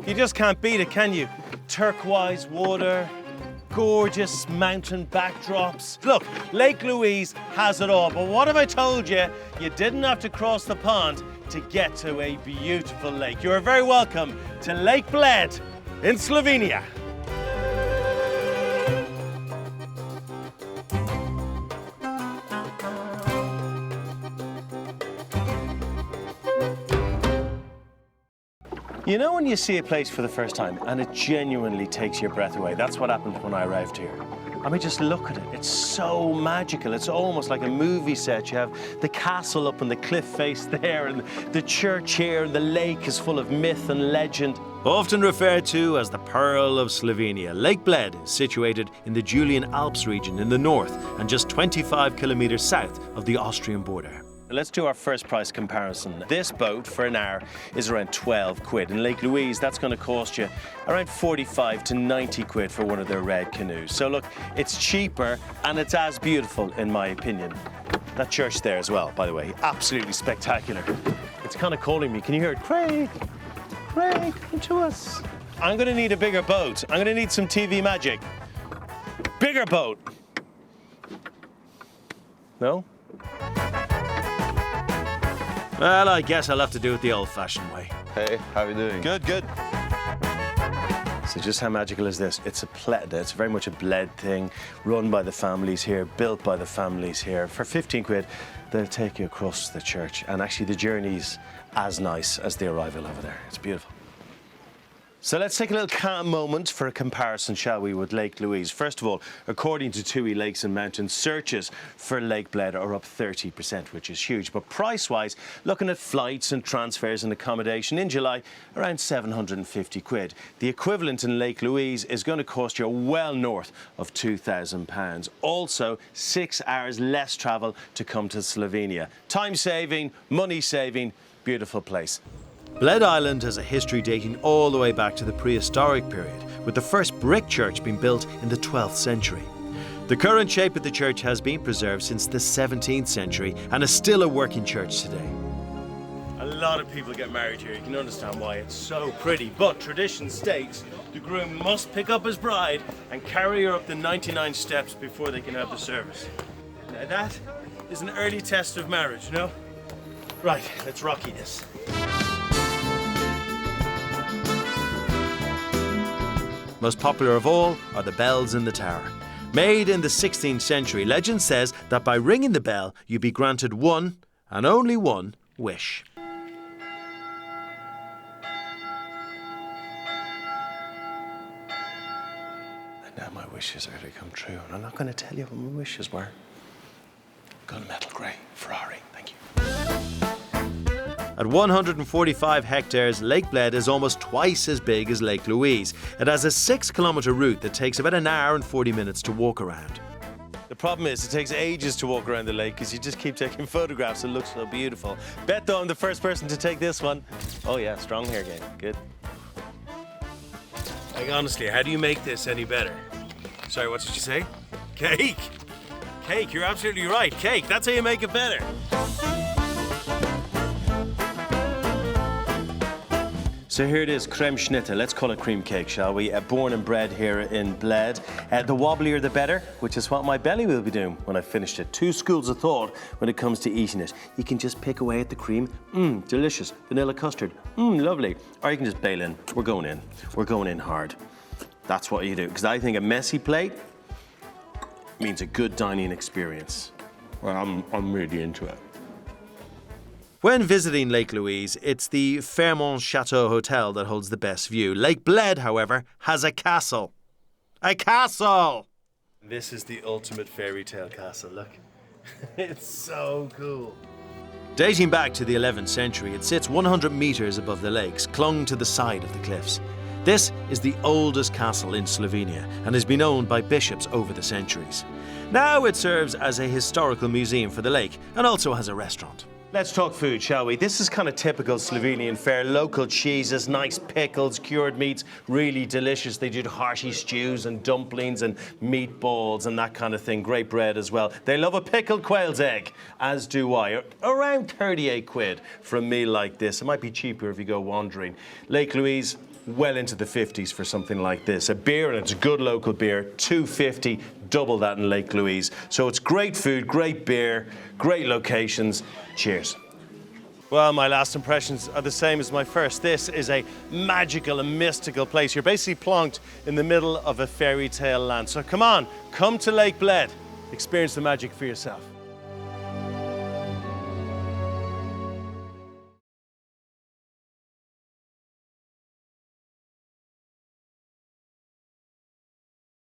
You just can't beat it, can you? Turquoise water, gorgeous mountain backdrops. Look, Lake Louise has it all, but what if I told you you didn't have to cross the pond to get to a beautiful lake? You are very welcome to Lake Bled in Slovenia. You know when you see a place for the first time and it genuinely takes your breath away? That's what happened when I arrived here. I mean, just look at it. It's so magical. It's almost like a movie set. You have the castle up on the cliff face there, and the church here, and the lake is full of myth and legend. Often referred to as the Pearl of Slovenia, Lake Bled is situated in the Julian Alps region in the north and just 25 kilometers south of the Austrian border. Let's do our first price comparison. This boat for an hour is around 12 quid. In Lake Louise, that's going to cost you around 45 to 90 quid for one of their red canoes. So look, it's cheaper and it's as beautiful in my opinion. That church there as well, by the way, absolutely spectacular. It's kind of calling me. Can you hear it? Craig, Craig, come to us. I'm going to need a bigger boat. I'm going to need some TV magic. Bigger boat. No? Well, I guess I'll have to do it the old-fashioned way. Hey, how are you doing? Good, good. So just how magical is this? It's a Bled. It's very much a Bled thing, run by the families here, built by the families here. For 15 quid, they'll take you across the church. And actually, the journey's as nice as the arrival over there. It's beautiful. So let's take a little calm moment for a comparison, shall we, with Lake Louise. First of all, according to TUI Lakes and Mountains, searches for Lake Bled are up 30%, which is huge. But price-wise, looking at flights and transfers and accommodation in July, around 750 quid. The equivalent in Lake Louise is going to cost you well north of £2,000. Also, 6 hours less travel to come to Slovenia. Time-saving, money-saving, beautiful place. Bled Island has a history dating all the way back to the prehistoric period, with the first brick church being built in the 12th century. The current shape of the church has been preserved since the 17th century and is still a working church today. A lot of people get married here. You can understand why. It's so pretty. But tradition states the groom must pick up his bride and carry her up the 99 steps before they can have the service. Now that is an early test of marriage, you know? Right, let's rocky this. Most popular of all are the bells in the tower. Made in the 16th century, legend says that by ringing the bell, you'd be granted one, and only one, wish. And now my wishes are to come true, and I'm not going to tell you what my wishes were. Gunmetal grey Ferrari, thank you. At 145 hectares, Lake Bled is almost twice as big as Lake Louise. It has a 6-kilometre route that takes about an hour and 40 minutes to walk around. The problem is it takes ages to walk around the lake because you just keep taking photographs. It looks so beautiful. Bet though I'm the first person to take this one. Oh yeah, strong hair game, good. Like honestly, how do you make this any better? Sorry, what did you say? Cake! Cake, you're absolutely right. Cake, that's how you make it better. So here it is, creme schnitte. Let's call it cream cake, shall we? Born and bred here in Bled. The wobblier the better, which is what my belly will be doing when I've finished it. Two schools of thought when it comes to eating it. You can just pick away at the cream. Delicious. Vanilla custard. Lovely. Or you can just bail in. We're going in. We're going in hard. That's what you do. Because I think a messy plate means a good dining experience. Well, I'm really into it. When visiting Lake Louise, it's the Fairmont Chateau Hotel that holds the best view. Lake Bled, however, has a castle. A castle! This is the ultimate fairy tale castle, look. It's so cool. Dating back to the 11th century, it sits 100 metres above the lakes, clung to the side of the cliffs. This is the oldest castle in Slovenia and has been owned by bishops over the centuries. Now it serves as a historical museum for the lake and also has a restaurant. Let's talk food, shall we? This is kind of typical Slovenian fare. Local cheeses, nice pickles, cured meats, really delicious. They do hearty stews and dumplings and meatballs and that kind of thing. Great bread as well. They love a pickled quail's egg, as do I. Around 38 quid for a meal like this. It might be cheaper if you go wandering. Lake Louise, well into the 50s for something like this. A beer, and it's a good local beer, $2.50, double that in Lake Louise. So it's great food, great beer, great locations. Cheers. Well, my last impressions are the same as my first. This is a magical and mystical place. You're basically plonked in the middle of a fairy tale land. So come on, come to Lake Bled. Experience the magic for yourself.